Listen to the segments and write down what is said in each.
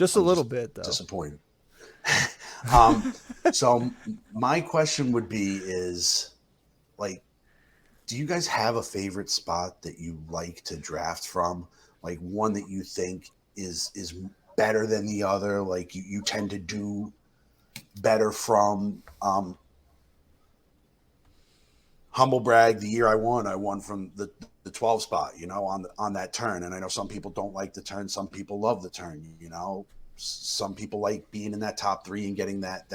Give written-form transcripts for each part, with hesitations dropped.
Just a I'm little just bit though. disappointed. um, so my question would be is like, do you guys have a favorite spot that you like to draft from? Like one that you think is better than the other? Like you tend to do better from humble brag. The year I won from the 12 spot, on that turn. And I know some people don't like the turn. Some people love the turn. Some people like being in that top three and getting that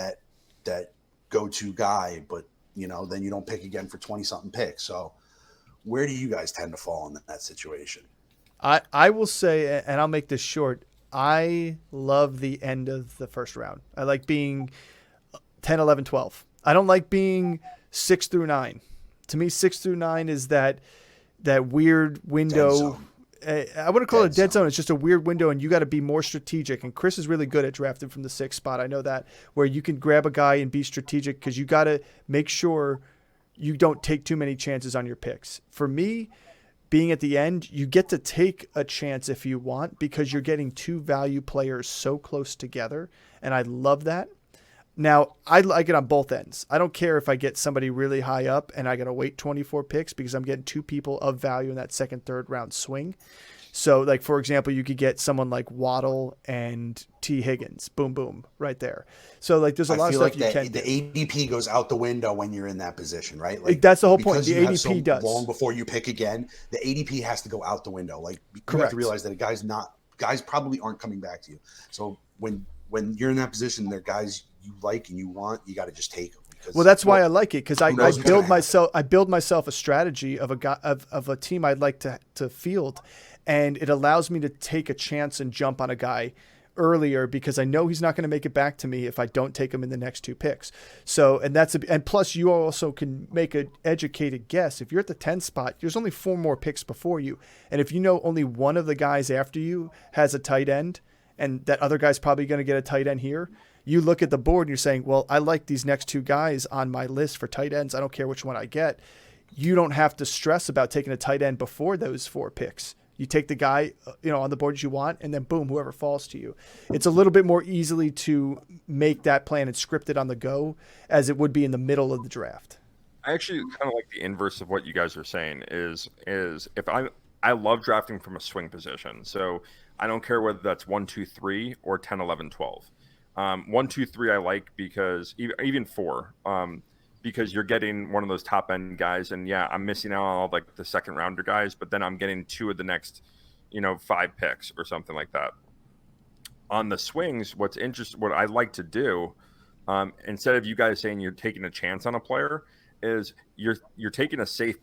go-to guy, but then you don't pick again for 20 something picks. So where do you guys tend to fall in that situation? I will say, and I'll make this short. I love the end of the first round. I like being 10, 11, 12. I don't like being 6 through 9. To me, 6 through 9 is that weird Dead window. zone. I wouldn't call it a Dead dead zone. zone. It's just a weird window, and you got to be more strategic. And Chris is really good at drafting from the 6th spot. I know that, where you can grab a guy and be strategic because you got to make sure you don't take too many chances on your picks. For me, being at the end, you get to take a chance if you want because you're getting two value players so close together. And I love that. Now, I like it on both ends. I don't care if I get somebody really high up and I got to wait 24 picks because I'm getting two people of value in that second, third round swing. So, like, for example, you could get someone like Waddle and T. Higgins. Boom, boom, right there. So, like, there's a I lot of feel stuff like you can the do. ADP goes out the window when you're in that position, right? Like That's the whole point. because The you have ADP so long does. before you pick again, the ADP has to go out the window. Like you have to Correct. realize that a guys probably aren't coming back to you. So when you're in that position, they're guys you like and you want, you got to just take them Well, because that's why I like it because I, who I knows what's going build to happen. myself I build myself a strategy of a guy of a team I'd like to field, and it allows me to take a chance and jump on a guy earlier because I know he's not going to make it back to me if I don't take him in the next two picks. So and plus you also can make an educated guess. If you're at the 10 spot, there's only four more picks before you, and if you know only one of the guys after you has a tight end, and that other guy's probably going to get a tight end here, you look at the board and you're saying, well, I like these next two guys on my list for tight ends. I don't care which one I get. You don't have to stress about taking a tight end before those four picks. You take the guy, on the board you want, and then boom, whoever falls to you. It's a little bit more easily to make that plan and script it on the go as it would be in the middle of the draft. I actually kind of like the inverse of what you guys are saying is if I love drafting from a swing position. So I don't care whether that's 1, 2, 3 or 10, 11, 12. 1, 2, 3 I like because even 4, because you're getting one of those top end guys, and yeah, I'm missing out on all like the second rounder guys, but then I'm getting 2 of the next, 5 picks or something like that. On the swings, what I like to do, instead of you guys saying you're taking a chance on a player, is you're taking a safe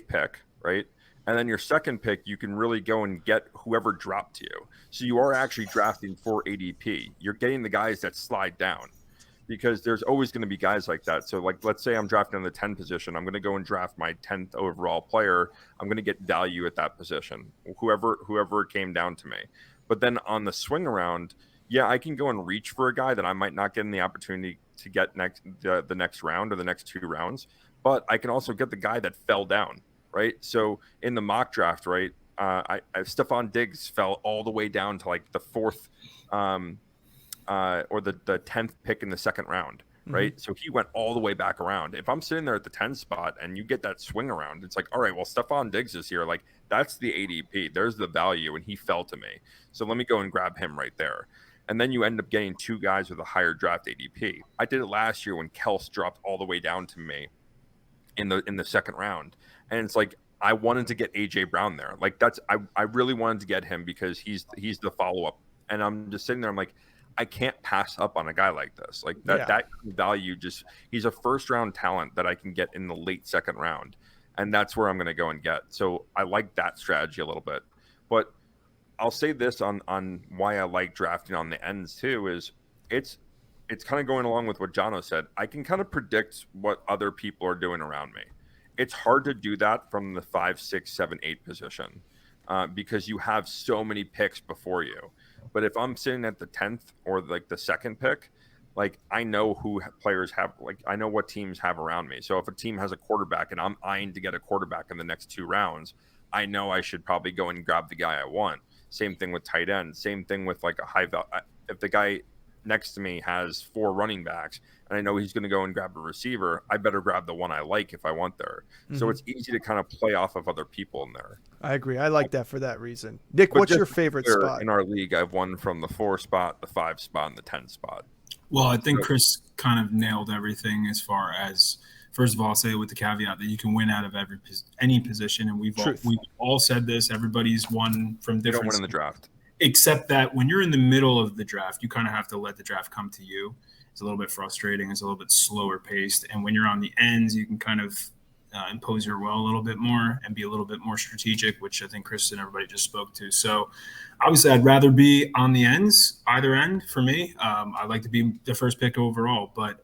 pick, right? And then your second pick, you can really go and get whoever dropped you. So you are actually drafting for ADP. You're getting the guys that slide down because there's always going to be guys like that. So like, let's say I'm drafting in the 10 position. I'm going to go and draft my 10th overall player. I'm going to get value at that position, whoever came down to me. But then on the swing around, yeah, I can go and reach for a guy that I might not get in the opportunity to get the next round or the next 2 rounds. But I can also get the guy that fell down, right? So in the mock draft, right, Stephon Diggs fell all the way down to like the fourth or the 10th pick in the second round, Mm-hmm. right? So he went all the way back around. If I'm sitting there at the 10 spot and you get that swing around, it's like, all right, well, Stephon Diggs is here. Like, that's the ADP. There's the value, and he fell to me. So let me go and grab him right there. And then you end up getting 2 guys with a higher draft ADP. I did it last year when Kels dropped all the way down to me in the second round. And it's like, I wanted to get AJ Brown there. Like I really wanted to get him because he's the follow up. And I'm just sitting there. I'm like, I can't pass up on a guy like this. Like Yeah. that value he's a first round talent that I can get in the late second round. And that's where I'm going to go and get. So I like that strategy a little bit. But I'll say this on why I like drafting on the ends too is it's kind of going along with what Jono said. I can kind of predict what other people are doing around me. It's hard to do that from the 5, 6, 7, 8 position because you have so many picks before you. But if I'm sitting at the 10th or like the second pick, like I know who players have, like I know what teams have around me. So if a team has a quarterback and I'm eyeing to get a quarterback in the next 2 rounds, I know I should probably go and grab the guy I want. Same thing with tight end. Same thing with like a high value. If the guy next to me has 4 running backs and I know he's going to go and grab a receiver, I better grab the one I like if I want there. So it's easy to kind of play off of other people in there. I agree. I like that for that reason. Nick, But what's just your to be favorite clear, spot? in our league? I've won from the 4 spot, the 5 spot, and the 10 spot. Well, I think Chris kind of nailed everything as far as, first of all, I'll say it with the caveat that you can win out of any position, and we've all said this. Everybody's won from They different. don't win in the draft. Except that when you're in the middle of the draft, you kind of have to let the draft come to you. It's a little bit frustrating. It's a little bit slower paced. And when you're on the ends, you can kind of impose your will a little bit more and be a little bit more strategic, which I think Chris and everybody just spoke to. So obviously I'd rather be on the ends, either end for me. I like to be the first pick overall, but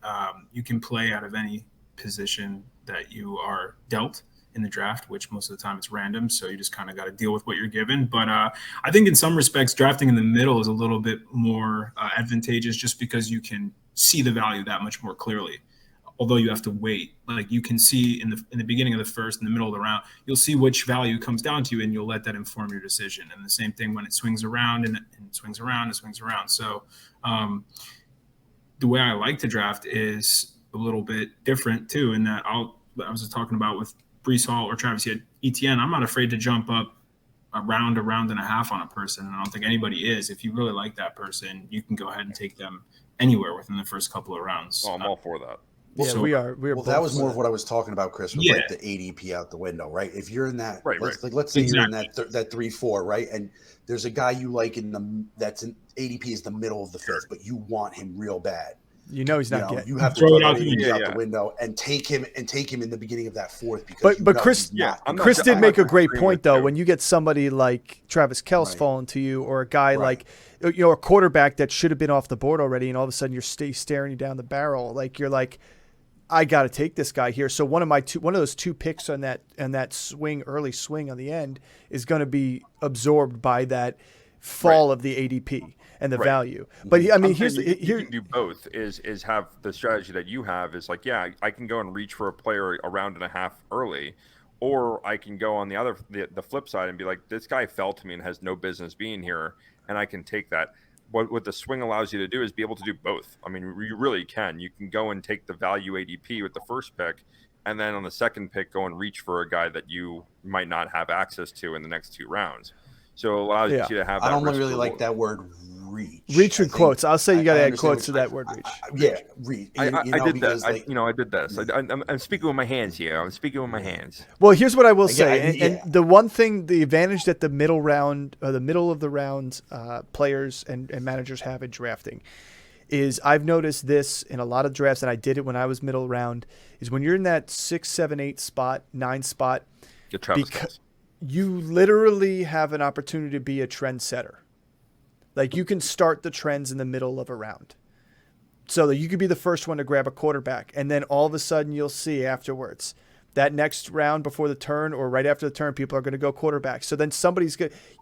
you can play out of any position that you are dealt in the draft, which most of the time it's random. So you just kind of got to deal with what you're given. But I think in some respects, drafting in the middle is a little bit more advantageous just because you can see the value that much more clearly. Although you have to wait, like you can see in the beginning of the first, in the middle of the round, you'll see which value comes down to you, and you'll let that inform your decision. And the same thing when it swings around and it swings around and swings around. So the way I like to draft is a little bit different too. In that I was just talking about with Breece Hall or Travis Etienne, I'm not afraid to jump up a round and a half on a person, and I don't think anybody is. If you really like that person, you can go ahead and take them anywhere within the first couple of rounds. Oh, I'm all for that. Yeah, So- we are. Well, that was more of what I was talking about, Chris, with like the ADP out the window, right? If you're in that, let's say you're in that 3-4, right? And there's a guy you like that's in ADP is the middle of the fifth, but you want him real bad. You know he's not getting. You have to Throw throw it out the window and take him in the beginning of that fourth because But Chris, Chris did make a great point though. When you get somebody like Travis Kelce falling to you, or a guy like a quarterback that should have been off the board already, and all of a sudden you're staring you down the barrel, like you're like, I got to take this guy here. So one of those 2 picks on that early swing on the end is going to be absorbed by that fall of the ADP and the value. But I mean, you can do both. Is have the strategy that you have is like, yeah, I can go and reach for a player a round and a half early, or I can go on the flip side and be like, this guy fell to me and has no business being here, and I can take that. What the swing allows you to do is be able to do both. I mean, you really can. You can go and take the value ADP with the first pick, and then on the second pick, go and reach for a guy that you might not have access to in the next 2 rounds. So it allows you to have that. I don't really like that word reach. Reach with quotes. I'll say you got to add quotes to that word reach. Reach. I did that. I did this. I'm speaking with my hands here. I'm speaking with my hands. Well, here's what I will say. And the one thing, the advantage that the middle of the round players and managers have in drafting is I've noticed this in a lot of drafts, and I did it when I was middle round, is when you're in that 6, 7, 8 spot, 9 spot, Get Travis Kelce. You literally have an opportunity to be a trendsetter. Like you can start the trends in the middle of a round. So that you could be the first one to grab a quarterback. And then all of a sudden you'll see afterwards that next round before the turn or right after the turn, people are going to go quarterback. So then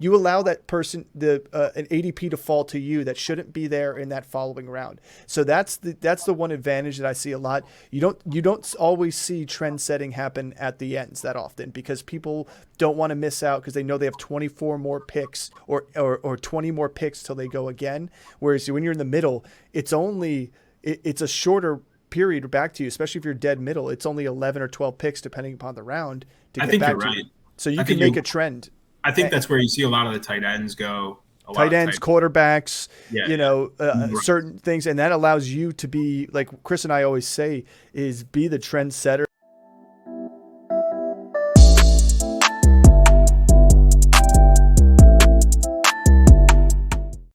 you allow that person, an ADP to fall to you that shouldn't be there in that following round. So that's the one advantage that I see a lot. You don't always see trend setting happen at the ends that often because people don't want to miss out because they know they have 24 more picks or 20 more picks till they go again. Whereas when you're in the middle, it's a shorter period back to you, especially if you're dead middle. It's only 11 or 12 picks depending upon the round to get back to you. So you can make a trend. I think that's where you see a lot of the tight ends go. Tight ends, quarterbacks, certain things. And that allows you to be, like Chris and I always say, is be the trendsetter.